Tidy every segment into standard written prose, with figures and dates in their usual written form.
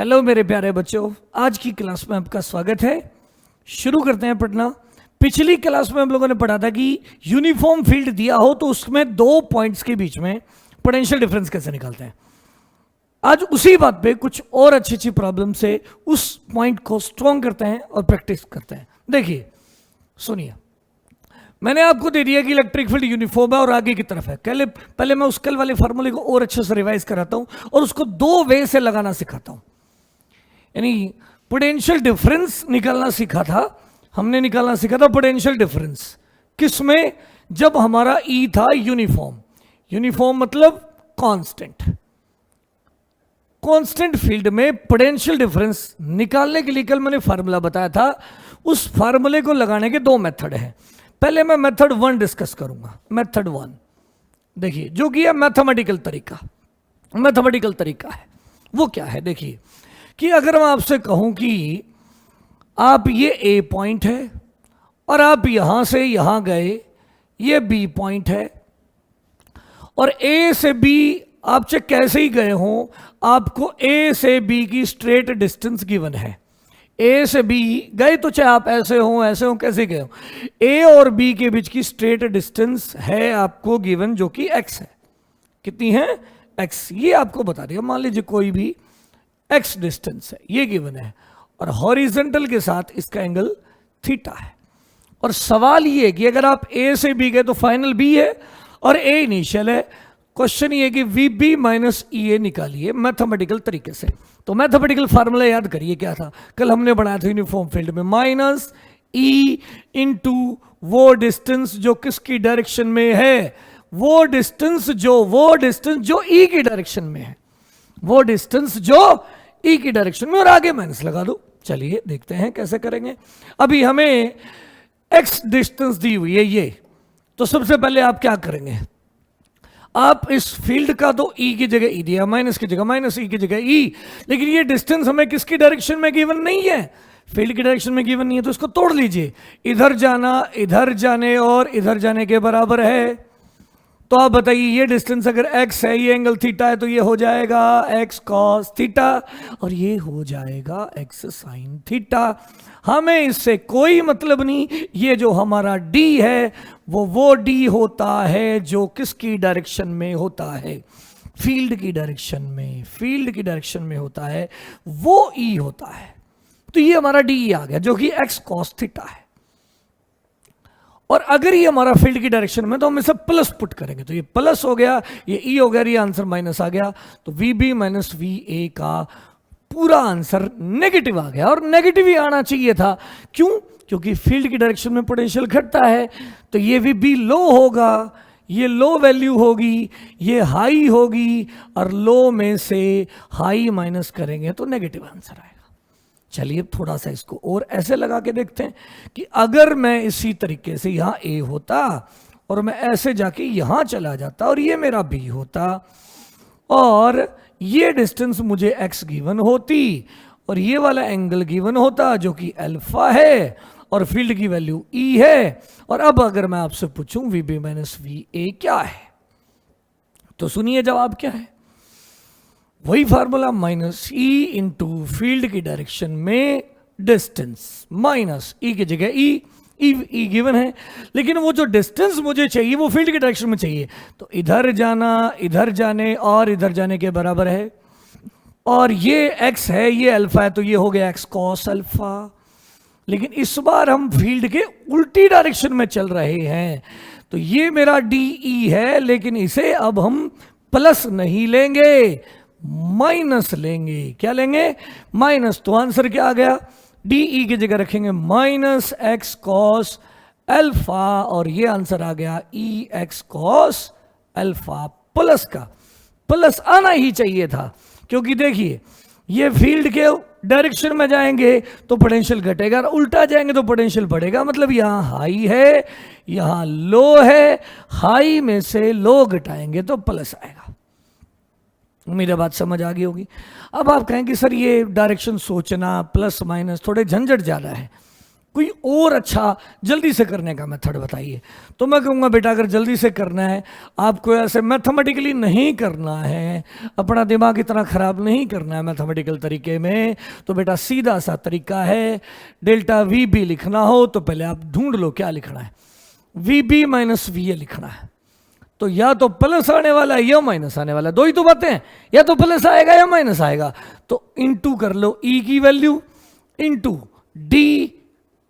Hello मेरे प्यारे बच्चों, आज की क्लास में आपका स्वागत है। शुरू करते हैं पढ़ना। पिछली क्लास में हम लोगों ने पढ़ा था कि यूनिफॉर्म फील्ड दिया हो तो उसमें दो पॉइंट्स के बीच में पोटेंशियल डिफरेंस कैसे निकालते हैं। आज उसी बात पे कुछ और अच्छी अच्छी प्रॉब्लम से उस पॉइंट को स्ट्रॉन्ग करते हैं और प्रैक्टिस करते हैं। देखिए सुनिए, मैंने आपको दे दिया कि इलेक्ट्रिक फील्ड यूनिफॉर्म है और आगे की तरफ है। पहले मैं उस कल वाले फार्मूले को और अच्छे से रिवाइज कराता हूं और उसको दो वे से लगाना सिखाता हूं। यानी पोटेंशियल डिफरेंस निकालना सीखा था, हमने निकालना सीखा था पोटेंशियल डिफरेंस किसमें, जब हमारा ई था यूनिफॉर्म। यूनिफॉर्म मतलब कांस्टेंट। कांस्टेंट फील्ड में पोटेंशियल डिफरेंस निकालने के लिए कल मैंने फार्मूला बताया था। उस फार्मूले को लगाने के दो मेथड हैं। पहले मैं मेथड 1 डिस्कस करूंगा। मेथड 1 देखिए, जो कि है मैथमेटिकल तरीका है। वो क्या है, देखिए कि अगर मैं आपसे कहूं कि आप ये ए पॉइंट है और आप यहां से यहां गए, ये बी पॉइंट है, और ए से बी आप चाहे कैसे ही गए हों, आपको ए से बी की स्ट्रेट डिस्टेंस गिवन है। ए से बी गए तो चाहे आप ऐसे हो कैसे गए हो, ए और बी के बीच की स्ट्रेट डिस्टेंस है आपको गिवन, जो कि एक्स है। कितनी है? एक्स। ये आपको बता दिया। मान लीजिए कोई भी एक्स डिस्टेंस है, ये गिवन है, और हॉरिजॉन्टल के साथ इसका एंगल थीटा है। और सवाल ये कि अगर आप ए से बी गए तो फाइनल बी है और ए इनिशियल है। क्वेश्चन ये कि वी बी माइनस ई ए निकालिए मैथमेटिकल तरीके से। तो मैथमेटिकल फार्मूला याद करिए क्या था, कल हमने बनाया था यूनिफॉर्म फील्ड में, माइनस ई इंटू वो डिस्टेंस जो किसकी डायरेक्शन में है, वो डिस्टेंस जो ई की डायरेक्शन में है, वो डिस्टेंस जो ई की डायरेक्शन में, और आगे माइनस लगा दो। चलिए देखते हैं कैसे करेंगे। अभी हमें एक्स डिस्टेंस दी हुई है ये, तो सबसे पहले आप क्या करेंगे, आप इस फील्ड का तो ई की जगह ई दिया, माइनस की जगह माइनस, ई की जगह ई, लेकिन ये डिस्टेंस हमें किसकी डायरेक्शन में गिवन नहीं है, फील्ड की डायरेक्शन में गिवन नहीं है, तो इसको तोड़ लीजिए। इधर जाना इधर जाने और इधर जाने के बराबर है। तो आप बताइए, ये डिस्टेंस अगर x है, ये एंगल थीटा है, तो ये हो जाएगा x cos थीटा और ये हो जाएगा x sin थीटा। हमें इससे कोई मतलब नहीं। ये जो हमारा d है वो d होता है जो किसकी डायरेक्शन में होता है, फील्ड की डायरेक्शन में होता है, वो e होता है। तो ये हमारा d आ गया जो कि x cos थीटा है। और अगर ये हमारा फील्ड की डायरेक्शन में, तो हम इसे प्लस पुट करेंगे, तो ये प्लस हो गया, ये ई हो गया, ये आंसर माइनस आ गया। तो V B minus V A का पूरा आंसर नेगेटिव आ गया। और नेगेटिव ही आना चाहिए था। क्यों? क्योंकि फील्ड की डायरेक्शन में पोटेंशियल घटता है, तो ये वी बी लो होगा, ये लो वैल्यू होगी, ये हाई होगी, और लो में से हाई माइनस करेंगे तो नेगेटिव आंसर आएगा। चलिए थोड़ा सा इसको और ऐसे लगा के देखते हैं कि अगर मैं इसी तरीके से यहाँ A होता और मैं ऐसे जाके यहाँ चला जाता और ये मेरा B होता, और ये डिस्टेंस मुझे x गिवन होती और ये वाला एंगल गिवन होता जो कि अल्फा है, और फील्ड की वैल्यू E है। और अब अगर मैं आपसे पूछूं V B minus V A क्या है, तो सुनिए जवाब क्या है। वही formula, minus E into field की डायरेक्शन में डिस्टेंस, माइनस ई की जगह ई गिवन है, लेकिन वो जो डिस्टेंस मुझे चाहिए वो फील्ड की डायरेक्शन में चाहिए, तो इधर जाना इधर जाने और इधर जाने के बराबर है। और ये x है, ये अल्फा है, तो ये हो गया x cos अल्फा। लेकिन इस बार हम फील्ड के उल्टी डायरेक्शन में चल रहे हैं, तो ये मेरा डी ई है, लेकिन इसे अब हम प्लस नहीं लेंगे, माइनस लेंगे। क्या लेंगे? माइनस। तो आंसर क्या आ गया? डी ई की जगह रखेंगे माइनस एक्स कॉस अल्फा, और ये आंसर आ गया ई एक्स कॉस अल्फा। प्लस का प्लस आना ही चाहिए था, क्योंकि देखिए ये फील्ड के डायरेक्शन में जाएंगे तो पोटेंशियल घटेगा, और उल्टा जाएंगे तो पोटेंशियल बढ़ेगा। मतलब यहां हाई है, यहां लो है, हाई में से लो घटाएंगे तो प्लस आएगा। उम्मीद है बात समझ आ गई होगी। अब आप कहेंगे सर ये डायरेक्शन सोचना, प्लस माइनस, थोड़े झंझट ज़्यादा है। कोई और अच्छा जल्दी से करने का मेथड बताइए। तो मैं कहूँगा बेटा अगर जल्दी से करना है, आपको ऐसे मैथमेटिकली नहीं करना है, अपना दिमाग इतना ख़राब नहीं करना है मैथमेटिकल तरीके में, तो बेटा सीधा सा तरीका है, डेल्टा वी बी लिखना हो तो पहले आप ढूंढ लो क्या लिखना है। V B minus V A लिखना है, तो या तो प्लस आने वाला है या माइनस आने वाला है, दो ही तो बातें हैं, या तो प्लस आएगा या माइनस आएगा। तो इनटू कर लो ई की वैल्यू इनटू डी,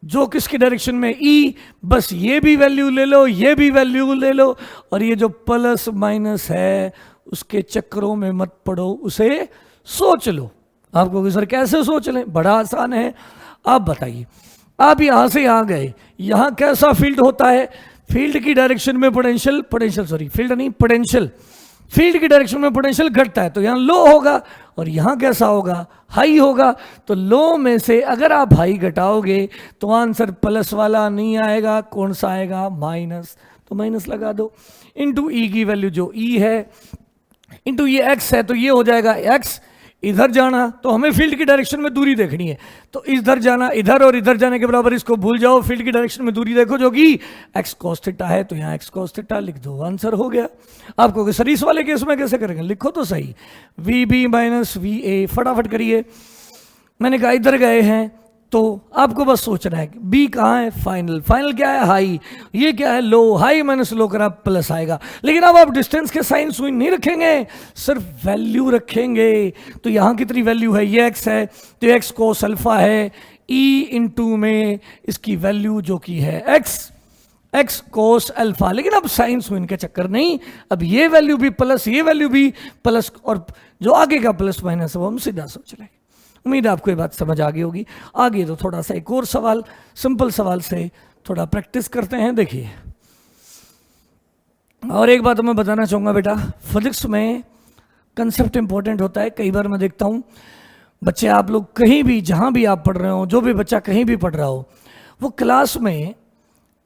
जो किसकी डायरेक्शन में ई, बस ये भी वैल्यू ले लो, ये भी वैल्यू ले लो, और ये जो प्लस माइनस है उसके चक्करों में मत पड़ो, उसे सोच लो। आपको सर कैसे सोच लें, बड़ा आसान है। आप बताइए, आप यहां से यहां गए, यहां कैसा फील्ड होता है, फील्ड की डायरेक्शन में पोटेंशियल फील्ड की डायरेक्शन में पोटेंशियल घटता है, तो यहां लो होगा, और यहां कैसा होगा, हाई होगा। तो लो में से अगर आप हाई घटाओगे तो आंसर प्लस वाला नहीं आएगा, कौन सा आएगा, माइनस, तो माइनस लगा दो, इनटू ई की वैल्यू जो ई है, इनटू ये एक्स है, तो ये हो जाएगा एक्स। इधर जाना तो हमें फील्ड की डायरेक्शन में दूरी देखनी है, तो इधर जाना, इधर और इधर जाने के बराबर, इसको भूल जाओ, फील्ड की डायरेक्शन में दूरी देखो जो कि एक्स कॉस थीटा है, तो यहाँ एक्स कॉस थीटा लिख दो, आंसर हो गया। आपको सर इस वाले केस में कैसे करेंगे, लिखो तो सही, V B minus V A, फटाफट करिए। मैंने कहा इधर गए हैं, तो आपको बस सोचना है बी कहाँ है, फाइनल क्या है, हाई, ये क्या है, लो, हाई माइनस लो करा प्लस आएगा। लेकिन अब आप डिस्टेंस के साइन सुइन नहीं रखेंगे, सिर्फ वैल्यू रखेंगे। तो यहाँ कितनी वैल्यू है, ये एक्स है, तो एक्स कोस अल्फा है, ई इंटू में इसकी वैल्यू जो की है एक्स कोस अल्फा। लेकिन अब साइन सुइन के चक्कर नहीं, अब ये वैल्यू भी प्लस, ये वैल्यू भी प्लस, और जो आगे का प्लस माइनस वो हम सीधा सोच लेंगे। उम्मीद है आपको ये बात समझ आ गई होगी। आगे तो थोड़ा सा एक और सवाल, सिंपल सवाल से थोड़ा प्रैक्टिस करते हैं। देखिए, और एक बात मैं बताना चाहूँगा बेटा, फिजिक्स में कंसेप्ट इंपॉर्टेंट होता है। कई बार मैं देखता हूँ बच्चे, आप लोग कहीं भी, जहाँ भी आप पढ़ रहे हो, जो भी बच्चा कहीं भी पढ़ रहा हो, वो क्लास में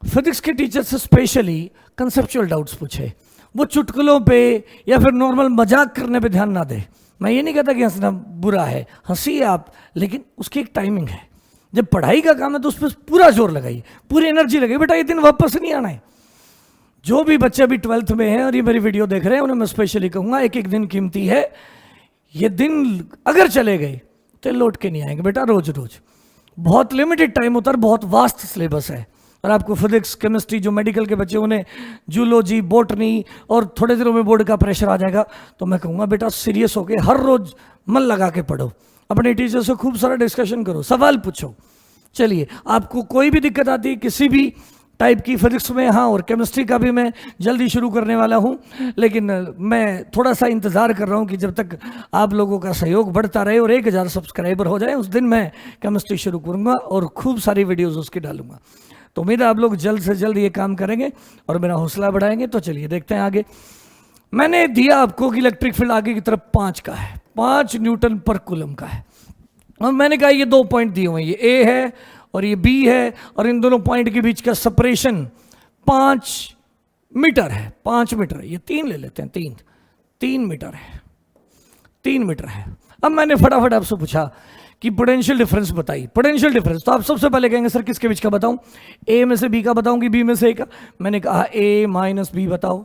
फिजिक्स के टीचर से स्पेशली कंसेप्चुअल डाउट्स पूछे, वो चुटकुलों पे या फिर नॉर्मल मजाक करने पे ध्यान ना दे। मैं ये नहीं कहता कि हंसना बुरा है, हंसिए आप, लेकिन उसकी एक टाइमिंग है। जब पढ़ाई का काम है तो उस पर पूरा जोर लगाइए, पूरी एनर्जी लगाइए। बेटा ये दिन वापस नहीं आना है। जो भी बच्चे अभी 12th में हैं और ये मेरी वीडियो देख रहे हैं, उन्हें मैं स्पेशली कहूँगा, एक एक दिन कीमती है। ये दिन अगर चले गए तो लौट के नहीं आएंगे बेटा, रोज रोज। बहुत लिमिटेड टाइम होता है, बहुत वास्ट सिलेबस है, और आपको फिजिक्स, केमिस्ट्री, जो मेडिकल के बच्चे उन्हें जूलॉजी, बॉटनी, और थोड़े दिनों में बोर्ड का प्रेशर आ जाएगा। तो मैं कहूँगा बेटा सीरियस होकर हर रोज मन लगा के पढ़ो, अपने टीचर से खूब सारा डिस्कशन करो, सवाल पूछो। चलिए, आपको कोई भी दिक्कत आती है किसी भी टाइप की फिजिक्स में, हाँ, और केमिस्ट्री का भी मैं जल्दी शुरू करने वाला हूँ, लेकिन मैं थोड़ा सा इंतज़ार कर रहा हूँ कि जब तक आप लोगों का सहयोग बढ़ता रहे और 1000 सब्सक्राइबर हो जाए, उस दिन मैं केमिस्ट्री शुरू करूँगा और खूब सारी वीडियोज़ उसकी डालूंगा। तो उम्मीद है आप लोग जल्द से जल्द ये काम करेंगे और मेरा हौसला बढ़ाएंगे। तो चलिए देखते हैं आगे। मैंने दिया आपको कि इलेक्ट्रिक फील्ड आगे की तरफ 5 का है, 5 न्यूटन पर कूलम का है, और मैंने कहा ये 2 पॉइंट दिए हुए हैं, ये ए है और ये बी है, और इन दोनों पॉइंट के बीच का सेपरेशन 5 मीटर है, 5 मीटर है, ये 3 ले लेते हैं, 3 मीटर है, 3 मीटर है। अब मैंने फटाफट आपसे पूछा कि पोटेंशियल डिफरेंस बताइए, पोटेंशियल डिफरेंस। तो आप सबसे पहले कहेंगे सर किसके बीच का बताऊं, ए में से बी का बताऊं कि बी में से ए का। मैंने कहा ए माइनस बी बताओ।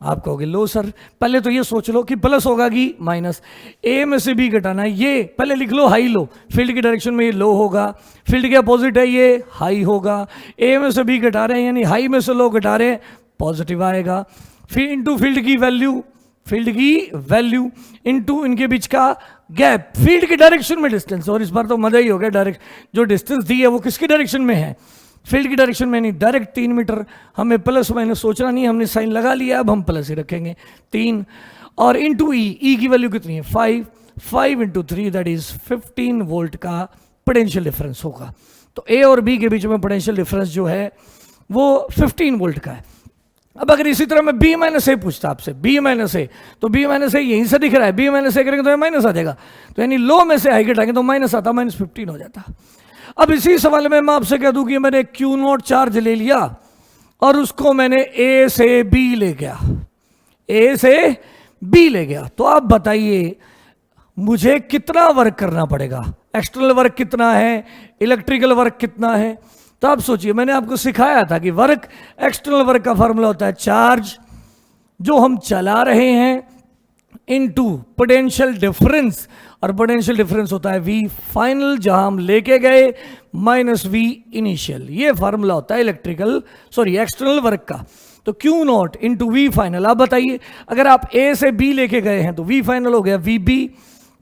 आप कहोगे लो सर, पहले तो ये सोच लो कि प्लस होगा कि माइनस। ए में से बी घटाना है, ये पहले लिख लो हाई लो, फील्ड की डायरेक्शन में ये लो होगा, फील्ड के अपोजिट है ये हाई होगा। ए में से बी घटा रहे हैं यानी हाई में से लो घटा रहे हैं, पॉजिटिव आएगा। फिर इंटू फील्ड की वैल्यू इंटू इनके बीच का गैप, फील्ड की डायरेक्शन में डिस्टेंस। और इस बार तो मजा ही हो गया, डायरेक्ट जो डिस्टेंस दी है वो किसकी डायरेक्शन में है, फील्ड की डायरेक्शन में नहीं, डायरेक्ट 3 मीटर। हमें प्लस माइनस सोचना नहीं, हमने साइन लगा लिया, अब हम प्लस ही रखेंगे 3। और इंटू ई की वैल्यू कितनी है 5 इंटू 3 दैट इज 15 वोल्ट का पोटेंशियल डिफरेंस होगा। तो ए और बी के बीच में पोटेंशियल डिफरेंस जो है वो 15 वोल्ट का है। अब अगर इसी तरह मैं बी माइनस ए पूछता आपसे, बी माइनस ए, तो बी माइनस ए यहीं से दिख रहा है, बी माइनस ए करेंगे तो ये माइनस आ जाएगा, तो यानी लो में से हाई घटाएंगे तो माइनस आता, -15 हो जाता। अब इसी सवाल में मैं आपसे कह दूं कि मैंने Q0 चार्ज ले लिया और उसको मैंने ए से बी ले गया, ए से बी ले गया, तो आप बताइए मुझे कितना वर्क करना पड़ेगा। एक्सटर्नल वर्क कितना है, इलेक्ट्रिकल वर्क कितना है। तो आप सोचिए, मैंने आपको सिखाया था कि वर्क, एक्सटर्नल वर्क का फॉर्मूला होता है चार्ज जो हम चला रहे हैं इनटू पोटेंशियल डिफरेंस, और पोटेंशियल डिफरेंस होता है वी फाइनल जहां हम लेके गए माइनस वी इनिशियल। ये फार्मूला होता है एक्सटर्नल वर्क का। तो Q naught into V final. आप बताइए, अगर आप ए से बी लेके गए हैं तो वी फाइनल हो गया V B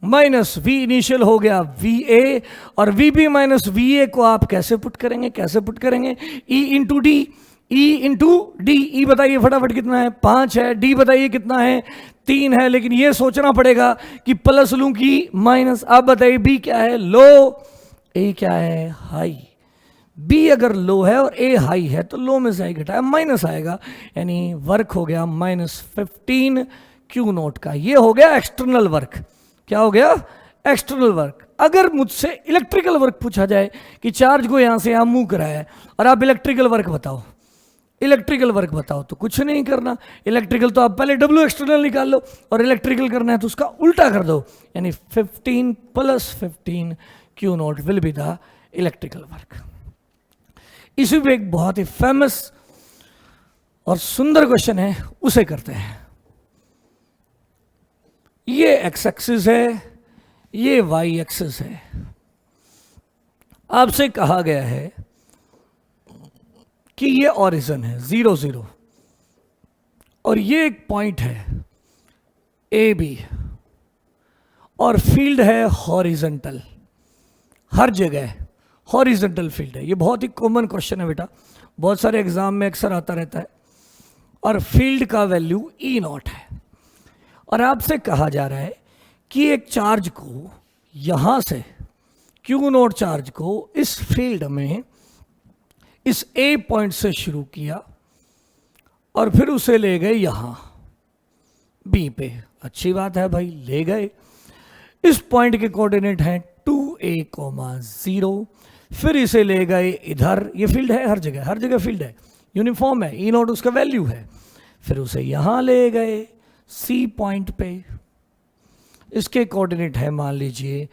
minus V initial हो गया वी ए, और V B minus V A को आप कैसे पुट करेंगे, E into D, E into D. E बताइए फटाफट कितना है, 5 है। डी बताइए कितना है, 3 है। लेकिन ये सोचना पड़ेगा कि प्लस लूं कि माइनस। आप बताइए बी क्या है, लो, ए क्या है, हाई। बी अगर लो है और ए हाई है तो लो में से हाई घटाया माइनस आएगा, यानी वर्क हो गया -15 क्यू नोट का। ये हो गया एक्सटर्नल वर्क। क्या हो गया, एक्सटर्नल वर्क। अगर मुझसे इलेक्ट्रिकल वर्क पूछा जाए कि चार्ज को यहां से यहां मूव कराया है और आप इलेक्ट्रिकल वर्क बताओ, तो कुछ नहीं करना। इलेक्ट्रिकल तो आप पहले डब्ल्यू एक्सटर्नल निकाल लो, और इलेक्ट्रिकल करना है तो उसका उल्टा कर दो, यानी 15 + 15 Q not will be the electrical work. इसी पे एक बहुत ही फेमस और सुंदर क्वेश्चन है, उसे करते हैं। ये एक्स एक्सिस है, ये वाई एक्सिस है। आपसे कहा गया है कि ये ऑरिजिन है 0 0, और ये एक पॉइंट है ए बी, और फील्ड है हॉरिजॉन्टल, हर जगह हॉरिजॉन्टल फील्ड है। ये बहुत ही कॉमन क्वेश्चन है बेटा, बहुत सारे एग्जाम में अक्सर आता रहता है। और फील्ड का वैल्यू ई नॉट है, और आपसे कहा जा रहा है कि एक चार्ज को यहां से, क्यू नॉट चार्ज को इस फील्ड में इस ए पॉइंट से शुरू किया और फिर उसे ले गए यहां बी पे। अच्छी बात है भाई, ले गए। इस पॉइंट के कोऑर्डिनेट हैं 2a, 0। फिर इसे ले गए इधर, ये फील्ड है हर जगह फील्ड है, यूनिफॉर्म है, ई नॉट उसका वैल्यू है। फिर उसे यहां ले गए सी पॉइंट पे, इसके कोऑर्डिनेट है मान लीजिए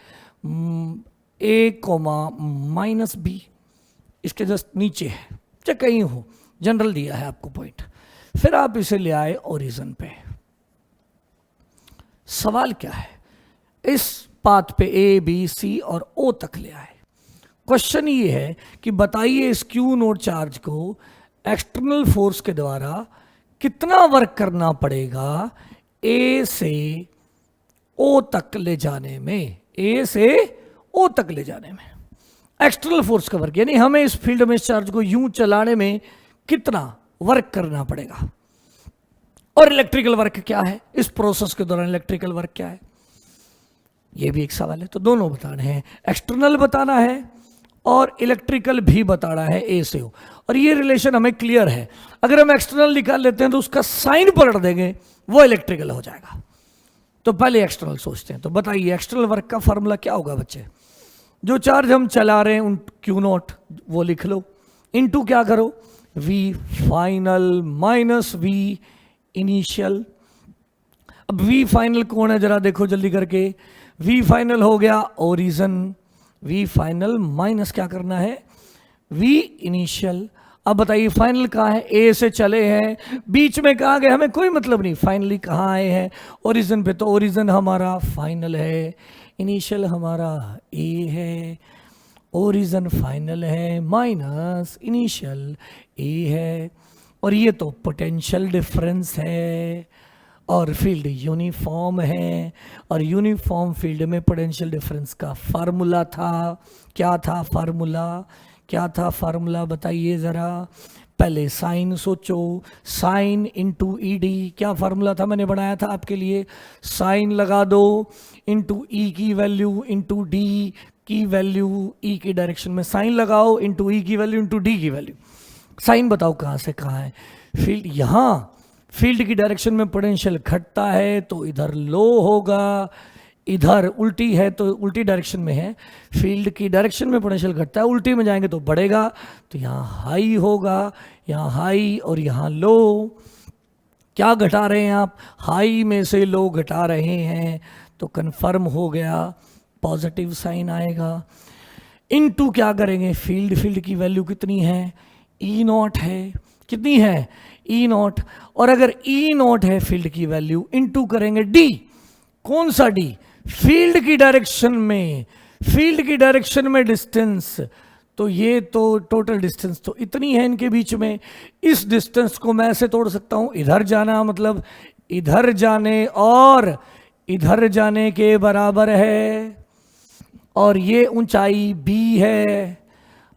a, -b, इसके जस्ट नीचे है, चाहे कहीं हो, जनरल दिया है आपको पॉइंट। फिर आप इसे ले आए ओरिजिन पे। सवाल क्या है, इस पाथ पे ए बी सी और ओ तक ले आए। क्वेश्चन ये है कि बताइए इस क्यू नोट चार्ज को एक्सटर्नल फोर्स के द्वारा कितना वर्क करना पड़ेगा ए से ओ तक ले जाने में, ए से ओ तक ले जाने में। एक्सटर्नल फोर्स का वर्क, यानी हमें इस फील्ड में इस चार्ज को यूं चलाने में कितना वर्क करना पड़ेगा। और इलेक्ट्रिकल वर्क क्या है, इस प्रोसेस के दौरान इलेक्ट्रिकल वर्क क्या है, ये भी एक सवाल है। तो दोनों बताने हैं, एक्सटर्नल बताना है और इलेक्ट्रिकल भी बताना है ए से ओ। और ये रिलेशन हमें क्लियर है, अगर हम एक्सटर्नल निकाल लेते हैं तो उसका साइन पलट देंगे, वो इलेक्ट्रिकल हो जाएगा। तो पहले एक्सटर्नल सोचते हैं। तो बताइए एक्सटर्नल वर्क का फॉर्मूला क्या होगा बच्चे। जो चार्ज हम चला रहे हैं उन क्यू नॉट वो लिख लो, इनटू क्या करो, V final minus V initial. अब वी फाइनल कौन है जरा देखो जल्दी करके, वी फाइनल हो गया ओरिजिन, वी फाइनल माइनस क्या करना है, वी इनिशियल। अब बताइए फाइनल कहाँ है, ए से चले हैं, बीच में कहाँ गए हमें कोई मतलब नहीं, फाइनली कहाँ आए हैं, ओरिजिन पे। तो ओरिजिन हमारा फाइनल है, इनिशियल हमारा ए है, ओरिजिन फाइनल है माइनस इनिशियल ए है। और ये तो पोटेंशियल डिफरेंस है, और फील्ड यूनिफॉर्म है, और यूनिफॉर्म फील्ड में पोटेंशियल डिफरेंस का फार्मूला था। क्या था फार्मूला बताइए ज़रा, पहले साइन सोचो, साइन इंटू ई डी। क्या फार्मूला था, मैंने बनाया था आपके लिए, साइन लगा दो इंटू ई की वैल्यू इंटू डी की वैल्यू, ई की डायरेक्शन में साइन लगाओ इंटू ई की वैल्यू इंटू डी की वैल्यू। साइन बताओ कहाँ से कहाँ है, फील्ड यहाँ, फील्ड की डायरेक्शन में पोटेंशियल घटता है तो इधर लो होगा, इधर उल्टी है तो उल्टी डायरेक्शन में है, फील्ड की डायरेक्शन में पोटेंशियल घटता है, उल्टी में जाएंगे तो बढ़ेगा, तो यहाँ हाई होगा, यहाँ हाई और यहाँ लो। क्या घटा रहे हैं आप, हाई में से लो घटा रहे हैं, तो कन्फर्म हो गया पॉजिटिव साइन आएगा, इनटू क्या करेंगे, फील्ड की वैल्यू कितनी है, ई नॉट है, कितनी है, ई नॉट, और अगर ई नॉट है फील्ड की वैल्यू, इनटू करेंगे डी, कौन सा डी, फील्ड की डायरेक्शन में, फील्ड की डायरेक्शन में डिस्टेंस, तो ये तो टोटल डिस्टेंस तो इतनी है इनके बीच में, इस डिस्टेंस को मैं ऐसे तोड़ सकता हूं, इधर जाना मतलब इधर जाने और इधर जाने के बराबर है, और ये ऊंचाई b है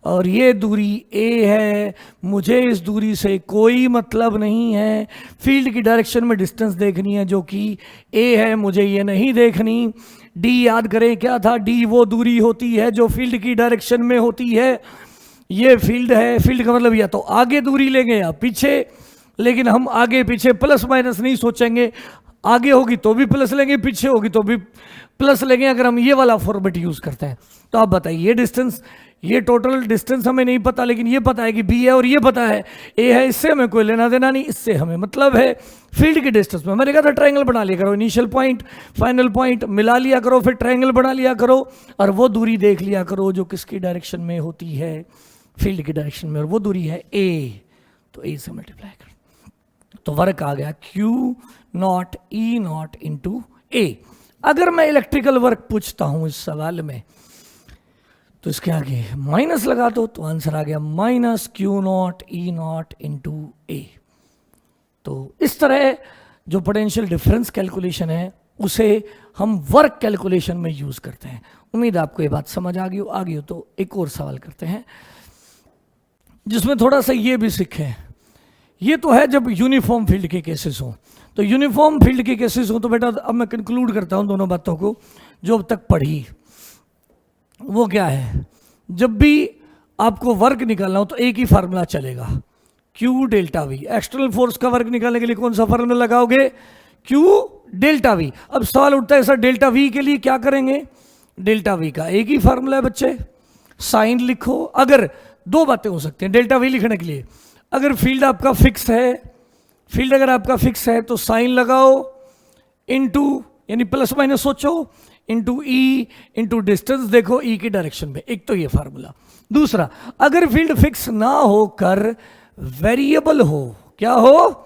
और ये दूरी a है, मुझे इस दूरी से कोई मतलब नहीं है, फील्ड की डायरेक्शन में डिस्टेंस देखनी है जो कि a है, मुझे ये नहीं देखनी। d याद करें क्या था, d वो दूरी होती है जो फील्ड की डायरेक्शन में होती है, ये फील्ड है, फील्ड का मतलब या तो आगे दूरी लेंगे या पीछे, लेकिन हम आगे पीछे प्लस माइनस नहीं सोचेंगे, आगे होगी तो भी प्लस लेंगे, पीछे होगी तो भी प्लस लेंगे, अगर हम ये वाला फॉर्मेट यूज करते हैं। तो आप बताइए, ये डिस्टेंस, ये टोटल डिस्टेंस हमें नहीं पता, लेकिन ये पता है कि बी है और ये पता है ए है, इससे हमें कोई लेना देना नहीं, इससे हमें मतलब है फील्ड के डिस्टेंस में। मैंने कहा था ट्रायंगल बना लिया करो, इनिशियल पॉइंट फाइनल पॉइंट मिला लिया करो, फिर ट्रायंगल बना लिया करो, और वो दूरी देख लिया करो जो किसकी डायरेक्शन में होती है, फील्ड की डायरेक्शन में, और वो दूरी है ए, तो ए से मल्टीप्लाई करो, तो वर्क आ गया Q naught E naught into A. अगर मैं इलेक्ट्रिकल वर्क पूछता हूं इस सवाल में, तो इसके आगे माइनस लगा दो, तो आंसर आ गया minus Q naught E naught into A. तो इस तरह जो पोटेंशियल डिफरेंस कैलकुलेशन है उसे हम वर्क कैलकुलेशन में यूज करते हैं। उम्मीद आपको ये बात समझ आ गई हो तो एक और सवाल करते हैं जिसमें थोड़ा सा ये भी सीखें। ये तो है जब यूनिफॉर्म फील्ड के केसेस हो, तो यूनिफॉर्म फील्ड के केसेस हो तो बेटा अब मैं कंक्लूड करता हूं दोनों बातों को जो अब तक पढ़ी। वो क्या है, जब भी आपको वर्क निकालना हो तो एक ही फार्मूला चलेगा, Q delta V। External force का वर्क निकालने के लिए कौन सा फार्मूला लगाओगे, Q डेल्टा V। अब सवाल उठता है सर डेल्टा V के लिए क्या करेंगे, डेल्टा V का एक ही फार्मूला है बच्चे, साइन लिखो। अगर दो बातें हो सकती हैं डेल्टा V लिखने के लिए, अगर फील्ड आपका फिक्स है, फील्ड अगर आपका फिक्स है तो साइन लगाओ, इनटू यानी प्लस माइनस सोचो, इनटू ई इनटू डिस्टेंस देखो ई की डायरेक्शन में, एक तो ये फार्मूला। दूसरा, अगर फील्ड फिक्स ना होकर वेरिएबल हो, क्या हो,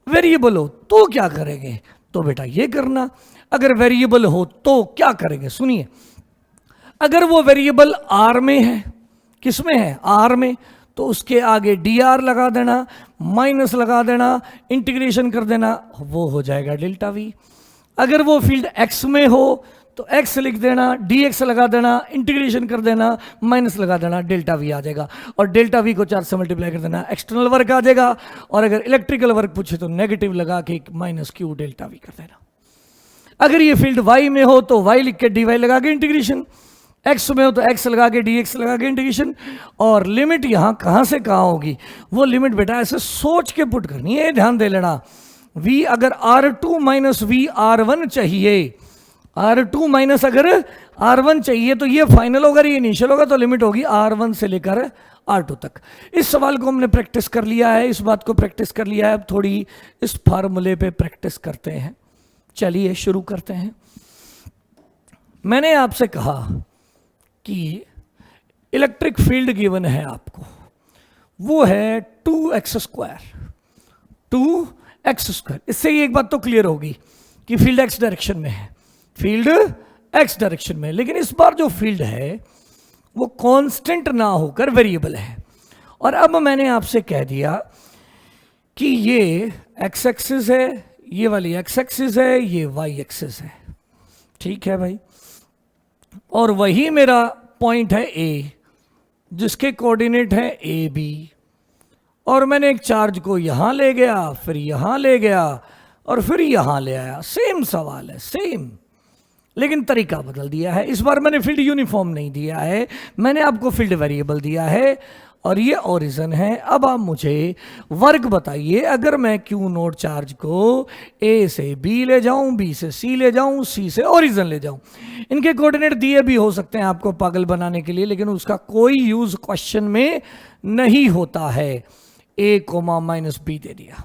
वेरिएबल हो, तो क्या करेंगे, तो बेटा ये करना। अगर वेरिएबल हो तो क्या करेंगे, सुनिए, अगर वो वेरिएबल आर में है, किस में है, आर में, तो उसके आगे डी आर लगा देना, माइनस लगा देना, इंटीग्रेशन कर देना, वो हो जाएगा डेल्टा वी। अगर वो फील्ड एक्स में हो तो एक्स लिख देना, डी एक्स लगा देना, इंटीग्रेशन कर देना, माइनस लगा देना, डेल्टा वी आ जाएगा। और डेल्टा वी को 4 से मल्टीप्लाई कर देना, एक्सटर्नल वर्क आ जाएगा। और अगर इलेक्ट्रिकल वर्क पूछे तो नेगेटिव लगा के माइनस क्यू डेल्टा वी कर देना। अगर ये फील्ड वाई में हो तो वाई लिख के डी वाई लगा के इंटीग्रेशन, एक्स में हो तो एक्स लगा के डी एक्स लगा के इंटीग्रेशन। और लिमिट यहाँ कहाँ से कहाँ होगी, वो लिमिट बेटा ऐसे सोच के पुट करनी है, ध्यान दे लेना। v अगर R2 माइनस वी R1 चाहिए, R2 माइनस अगर R1 चाहिए तो ये फाइनल होगा, ये इनिशियल होगा, तो लिमिट होगी R1 से लेकर R2 तक। इस सवाल को हमने प्रैक्टिस कर लिया है, इस बात को प्रैक्टिस कर लिया है, अब थोड़ी इस फार्मूले पे प्रैक्टिस करते हैं। चलिए शुरू करते हैं। मैंने आपसे कहा कि इलेक्ट्रिक फील्ड गिवन है आपको, वो है 2x²। इससे ही एक बात तो क्लियर होगी कि फील्ड एक्स डायरेक्शन में है, फील्ड एक्स डायरेक्शन में। लेकिन इस बार जो फील्ड है वो कांस्टेंट ना होकर वेरिएबल है। और अब मैंने आपसे कह दिया कि ये एक्स एक्सिस है, ये वाली एक्स एक्सिस है, ये वाई एक्सिस है, ठीक है भाई। और वही मेरा पॉइंट है ए, जिसके कोऑर्डिनेट है ए बी। और मैंने एक चार्ज को यहां ले गया, फिर यहां ले गया, और फिर यहां ले आया। सेम सवाल है, सेम, लेकिन तरीका बदल दिया है। इस बार मैंने फील्ड यूनिफॉर्म नहीं दिया है, मैंने आपको फील्ड वेरिएबल दिया है, और ये ओरिजिन है। अब आप मुझे वर्क बताइए, अगर मैं क्यू नोट चार्ज को ए से बी ले जाऊं, बी से सी ले जाऊं, सी से ओरिजिन ले जाऊं, इनके कोऑर्डिनेट दिए भी हो सकते हैं आपको पागल बनाने के लिए, लेकिन उसका कोई यूज क्वेश्चन में नहीं होता है। ए कोमा माइनस बी दे दिया,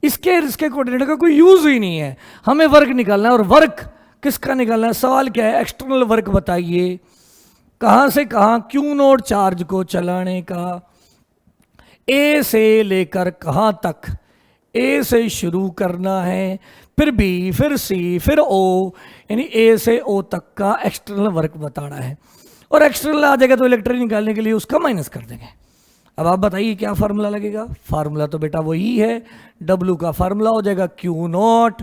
इसके कोऑर्डिनेट का कोई यूज ही नहीं है। हमें वर्क निकालना है, और वर्क किसका निकालना है? सवाल क्या है? एक्सटर्नल वर्क बताइए, कहां से कहां क्यू नोट चार्ज को चलाने का, ए से लेकर कहां तक, ए से शुरू करना है, फिर बी, फिर सी, फिर ओ, यानी ए से ओ तक का एक्सटर्नल वर्क बताना है। और एक्सटर्नल आ जाएगा तो इलेक्ट्रिक निकालने के लिए उसका माइनस कर देंगे। अब आप बताइए क्या फार्मूला लगेगा? फार्मूला तो बेटा वही है, डब्ल्यू का फार्मूला हो जाएगा Q naught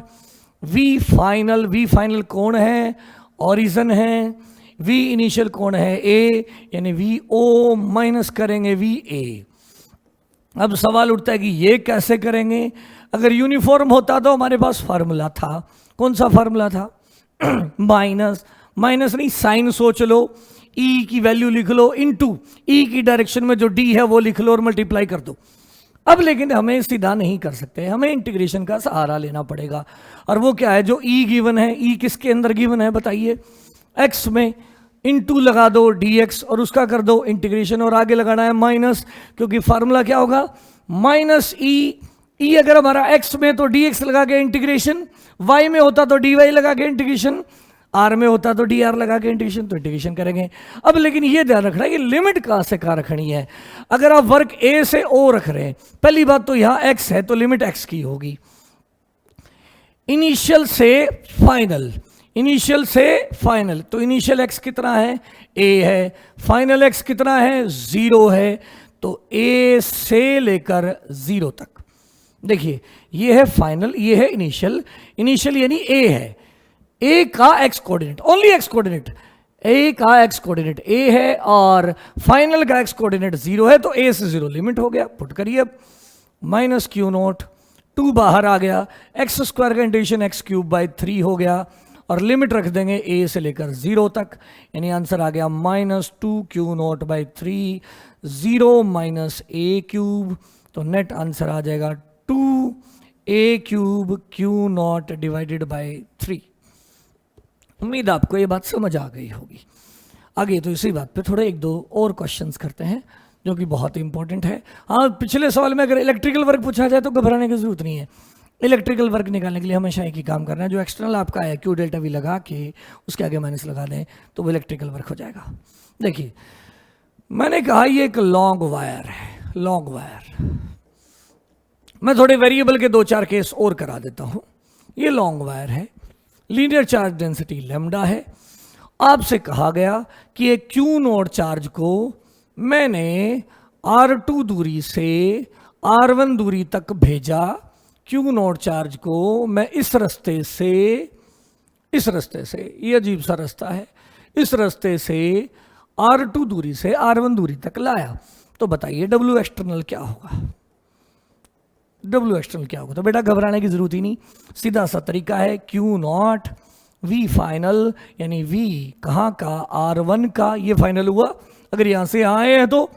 V final. V final कौन है? ओरिजिन है। वी इनिशियल कौन है? ए, यानी वी ओ माइनस करेंगे वी ए। अब सवाल उठता है कि ये कैसे करेंगे? अगर यूनिफॉर्म होता तो हमारे पास फार्मूला था। कौन सा फार्मूला था? माइनस, माइनस नहीं साइन सोच लो, ई की वैल्यू लिख लो, इनटू ई की डायरेक्शन में जो डी है वो लिख लो और मल्टीप्लाई कर दो। अब लेकिन हमें सीधा नहीं कर सकते, हमें इंटीग्रेशन का सहारा लेना पड़ेगा। और वो क्या है? जो ई गिवन है, ई किसके अंदर गिवन है बताइए? एक्स में। इनटू लगा दो dx और उसका कर दो इंटीग्रेशन, और आगे लगाना है माइनस, क्योंकि फार्मूला क्या होगा? माइनस ई। ई अगर हमारा x में तो dx लगा के इंटीग्रेशन, y में होता तो dy लगा के इंटीग्रेशन, r में होता तो dr लगा के इंटीग्रेशन, तो इंटीग्रेशन करेंगे। अब लेकिन ये ध्यान रखना है कि लिमिट कहां से कहां रखनी है। अगर आप वर्क a से o रख रहे हैं, पहली बात तो यहां x है तो लिमिट x की होगी। इनिशियल से फाइनल, इनिशियल से फाइनल, तो इनिशियल x कितना है? a है। फाइनल x कितना है? 0 है। तो a से लेकर 0 तक। देखिए ये है फाइनल, ये है इनिशियल। इनिशियल यानी a है, a का x coordinate, only x coordinate, a का x कोऑर्डिनेट a है और फाइनल का x कोऑर्डिनेट 0 है, तो a से 0 लिमिट हो गया। पुट करिए अब, माइनस क्यू नोट, 2 बाहर आ गया, एक्स स्क्वायर का इंटीग्रेशन एक्स क्यूब बाई 3 हो गया, और लिमिट रख देंगे a से लेकर 0 तक, यानी आंसर आ गया minus 2 Q note by 3, 0 minus a cube, तो नेट आंसर आ जाएगा 2 a cube Q not divided by 3। उम्मीद आपको ये बात समझ आ गई होगी। आगे तो इसी बात पे थोड़े एक दो और क्वेश्चंस करते हैं जो कि बहुत इंपॉर्टेंट है। हाँ, पिछले सवाल में अगर इलेक्ट्रिकल वर्क पूछा जाए तो घबराने की जरूरत नहीं है। इलेक्ट्रिकल वर्क निकालने के लिए हमेशा एक ही काम करना है, जो एक्सटर्नल आपका है क्यू डेल्टा वी लगा के उसके आगे माइनस लगा दें तो वो इलेक्ट्रिकल वर्क हो जाएगा। देखिए मैंने कहा ये एक लॉन्ग वायर है, लॉन्ग वायर। मैं थोड़े वेरिएबल के 2-4 केस और करा देता हूं। ये लॉन्ग वायर है, लीनियर चार्ज डेंसिटी लैम्डा है। आपसे कहा गया कि एक क्यू नोड चार्ज को मैंने R2 दूरी से R1 दूरी तक भेजा। क्यू नोड चार्ज को मैं इस रास्ते से, ये अजीब सा रास्ता है, इस रास्ते से R2 दूरी से R1 दूरी तक लाया। तो बताइए W एक्सटर्नल क्या होगा? W एक्सटर्नल क्या होगा? तो बेटा घबराने की जरूरत ही नहीं, सीधा सा तरीका है, क्यू नॉट V फाइनल, यानी V कहाँ का? R1 का। ये फाइनल हुआ, अगर यहां से आए हैं तो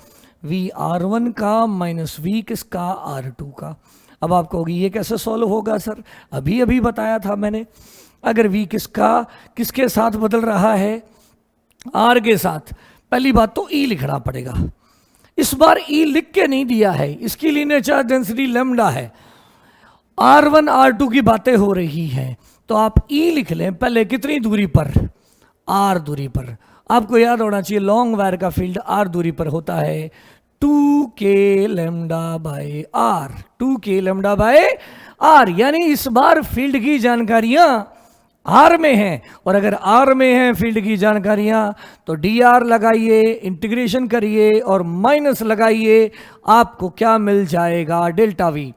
V R1 का माइनस V किसका? R2 का। अब आप कहोगे ये कैसे सॉल्व होगा सर? अभी अभी बताया था मैंने। अगर V किसका किसके साथ बदल रहा है? R के साथ। पहली बात तो E लिखना पड़ेगा। इस बार E लिख के नहीं दिया है, इसकी लीनियर चार्ज डेंसिटी लैम्डा है। R1 R2 की बातें हो रही हैं, तो आप E लिख लें पहले। कितनी दूरी पर? R दूरी पर। आपको याद होना चाहिए लॉन्ग वायर का फील्ड R दूरी पर होता है 2k lambda by R, 2k lambda by R। यानी इस बार फील्ड की जानकारियां R में हैं, और अगर R में है फील्ड की जानकारियां तो dr लगाइए, इंटीग्रेशन करिए और माइनस लगाइए, आपको क्या मिल जाएगा? Delta V।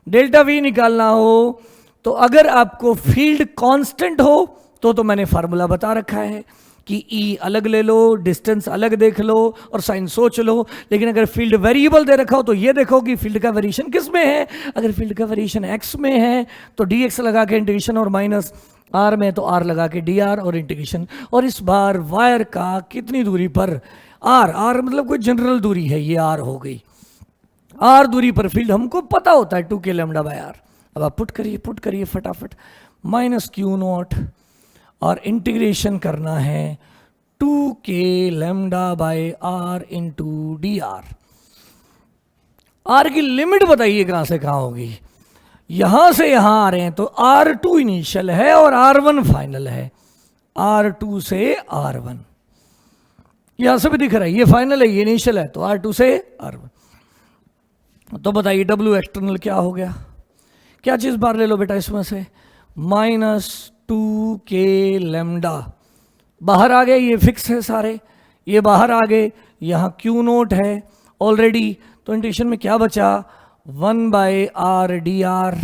डेल्टा V निकालना हो तो अगर आपको फील्ड कांस्टेंट हो तो मैंने फार्मूला बता रखा है कि E अलग ले लो, डिस्टेंस अलग देख लो और साइन सोच लो। लेकिन अगर फील्ड वेरिएबल दे रखा हो तो ये देखो कि फील्ड का वेरिएशन किस में है। अगर फील्ड का वेरिएशन x में है तो dx लगा के इंटीग्रेशन, और माइनस r में तो r लगा के dr और इंटीग्रेशन। और इस बार वायर का कितनी दूरी पर? r मतलब कोई जनरल दूरी है, ये r हो गई। r दूरी पर फील्ड हमको पता होता है 2k लैम्डा बाय r। अब आप पुट करिए फटाफट, माइनस क्यू नॉट और इंटीग्रेशन करना है 2k lambda by r into D R की लिमिट बताइए कहां से कहां होगी? यहां से यहां आ रहे हैं तो R2 इनिशियल है और R1 फाइनल है। R2 से R1, यहां से भी दिख रहा है, ये फाइनल है, ये इनिशियल है, तो R2 से R1। तो बताइए W एक्सटर्नल क्या हो गया, क्या चीज बाहर ले लो बेटा इसमें से, -2k लैम्डा बाहर आ गए, ये फिक्स है सारे, ये बाहर आ गए, यहाँ Q नोट है ऑलरेडी, तो इंटीग्रेशन में क्या बचा, 1/r dr,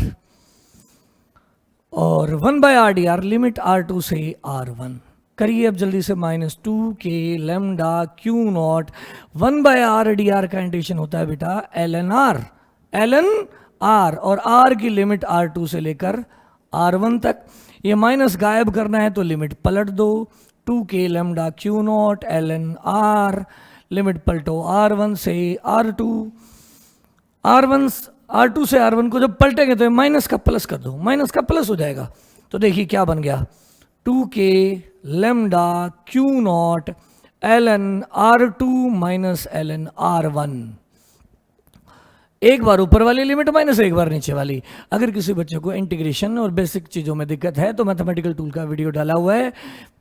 और 1/r dr लिमिट R2 से R1 करिए अब जल्दी से, -2k lambda Q not 1/r dr का इंटीग्रेशन होता है बेटा ln r, और r की लिमिट R2 से लेकर R1 तक, ये माइनस गायब करना है तो लिमिट पलट दो, 2k lambda Q naught ln r, limit पलटो R1 से R2, R2 से R1 को जब पलटेंगे तो माइनस का प्लस कर दो, माइनस का प्लस हो जाएगा, तो देखिए क्या बन गया, 2k lambda Q naught ln R2 minus ln R1, एक बार ऊपर वाली लिमिट माइनस एक बार नीचे वाली। अगर किसी बच्चे को इंटीग्रेशन और बेसिक चीज़ों में दिक्कत है तो मैथमेटिकल टूल का वीडियो डाला हुआ है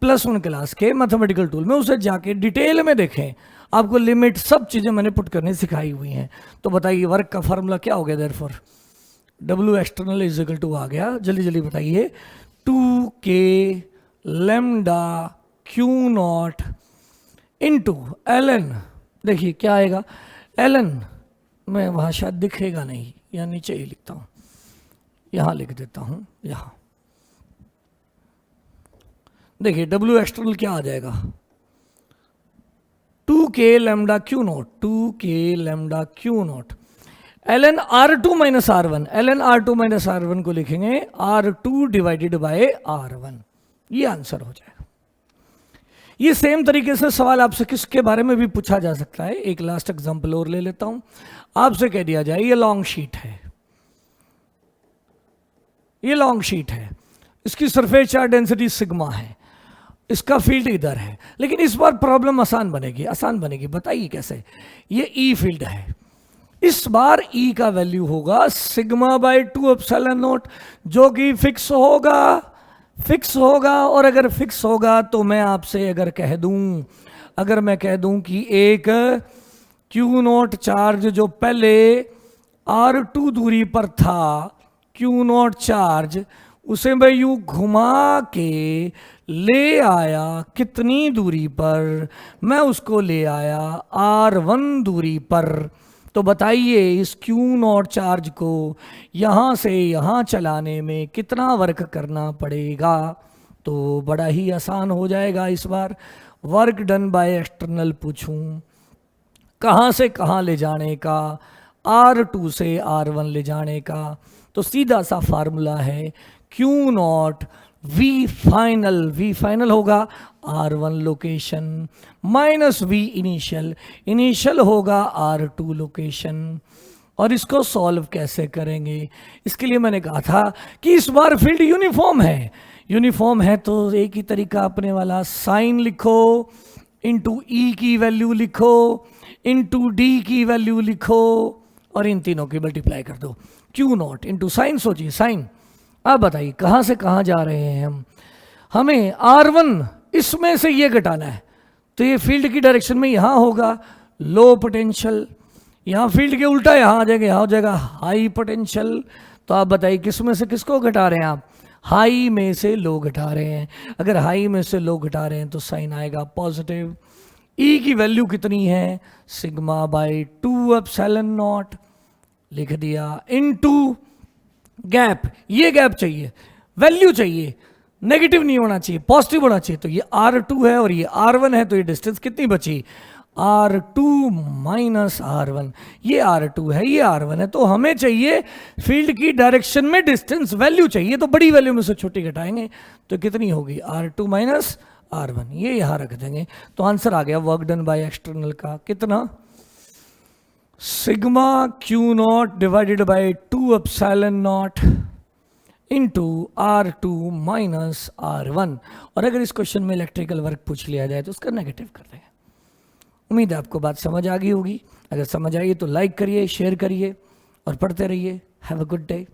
+1 क्लास के मैथमेटिकल टूल में, उसे जाके डिटेल में देखें, आपको लिमिट सब चीज़ें मैंने पुट करनी सिखाई हुई हैं। तो बताइए वर्क का फार्मूला क्या हो गया, therefore W external is equal to आ गया, जल्दी जल्दी बताइए, 2k lambda Q naught into ln, देखिए क्या आएगा, ln मैं वहाँ शायद दिखेगा नहीं, या नीचे ही लिखता हूँ, यहाँ लिख देता हूँ, यहाँ देखिए W एक्सटर्नल क्या आ जाएगा, 2k lambda Q not, 2k lambda Q naught ln R2 minus R1, ln R2 minus R1 को लिखेंगे R2 डिवाइडेड बाय R1, ये आंसर हो जाएगा। ये सेम तरीके से सवाल आपसे किसके बारे में भी पूछा जा सकता है, एक लास्ट एग्जांपल और ले लेता हूं, आपसे कह दिया जाए ये लॉन्ग शीट है, ये लॉन्ग शीट है, इसकी सरफेस चार्ज डेंसिटी सिग्मा है, इसका फील्ड इधर है, लेकिन इस बार प्रॉब्लम आसान बनेगी, बताइए कैसे, ये ई फील्ड है, इस बार ई का वैल्यू होगा σ/2 एप्सिलॉन नॉट, जो कि फिक्स होगा, और अगर फिक्स होगा तो मैं आपसे अगर मैं कह दूं कि एक Q नॉट चार्ज जो पहले R2 दूरी पर था, Q नॉट चार्ज, उसे मैं यूं घुमा के ले आया कितनी दूरी पर, मैं उसको ले आया R1 दूरी पर, तो बताइए इस Q नॉट चार्ज को यहाँ से यहाँ चलाने में कितना वर्क करना पड़ेगा, तो बड़ा ही आसान हो जाएगा। इस बार वर्क डन बाय एक्सटर्नल पूछूं, कहाँ से कहाँ ले जाने का, R2 से R1 ले जाने का, तो सीधा सा फार्मूला है Q नॉट V फाइनल होगा R1 location minus V initial होगा R2 लोकेशन। और इसको सॉल्व कैसे करेंगे, इसके लिए मैंने कहा था कि इस बार फील्ड यूनिफॉर्म है तो एक ही तरीका अपने वाला, साइन लिखो इंटू E की वैल्यू लिखो इंटू D की वैल्यू लिखो और इन तीनों की मल्टीप्लाई कर दो, Q नॉट इंटू साइन, सोचिए साइन। अब बताइए कहाँ से कहाँ जा रहे हैं हमें R1 इसमें से ये घटाना है, तो ये फील्ड की डायरेक्शन में यहाँ होगा लो पोटेंशियल, यहाँ फील्ड के उल्टा यहाँ आ जाएगा, यहाँ हो जाएगा हाई पोटेंशियल। तो आप बताइए किस में से किसको घटा रहे हैं आप, हाई में से लो घटा रहे हैं। अगर हाई में से लो घटा रहे हैं तो साइन आएगा पॉजिटिव। ई की वैल्यू कितनी है, σ/2 एप्सिलॉन नॉट लिख दिया, इनटू गैप, ये गैप चाहिए, वैल्यू चाहिए, नेगेटिव नहीं होना चाहिए, पॉजिटिव होना चाहिए। तो ये R2 है और ये R1 है, तो ये डिस्टेंस कितनी बची, R2 माइनस R1, ये R2 है ये R1 है, तो हमें चाहिए फील्ड की डायरेक्शन में डिस्टेंस वैल्यू चाहिए, तो बड़ी वैल्यू में से छोटी घटाएंगे तो कितनी होगी R2 माइनस R1, ये यहां रख देंगे। तो आंसर आ गया वर्क डन बाय एक्सटर्नल का कितना, σQ not divided by 2 epsilon not into R2 minus R1। और अगर इस क्वेश्चन में इलेक्ट्रिकल वर्क पूछ लिया जाए तो उसका नेगेटिव कर देंगे। उम्मीद है आपको बात समझ आ गई होगी, अगर समझ आई तो लाइक करिए, शेयर करिए और पढ़ते रहिए। Have a good day.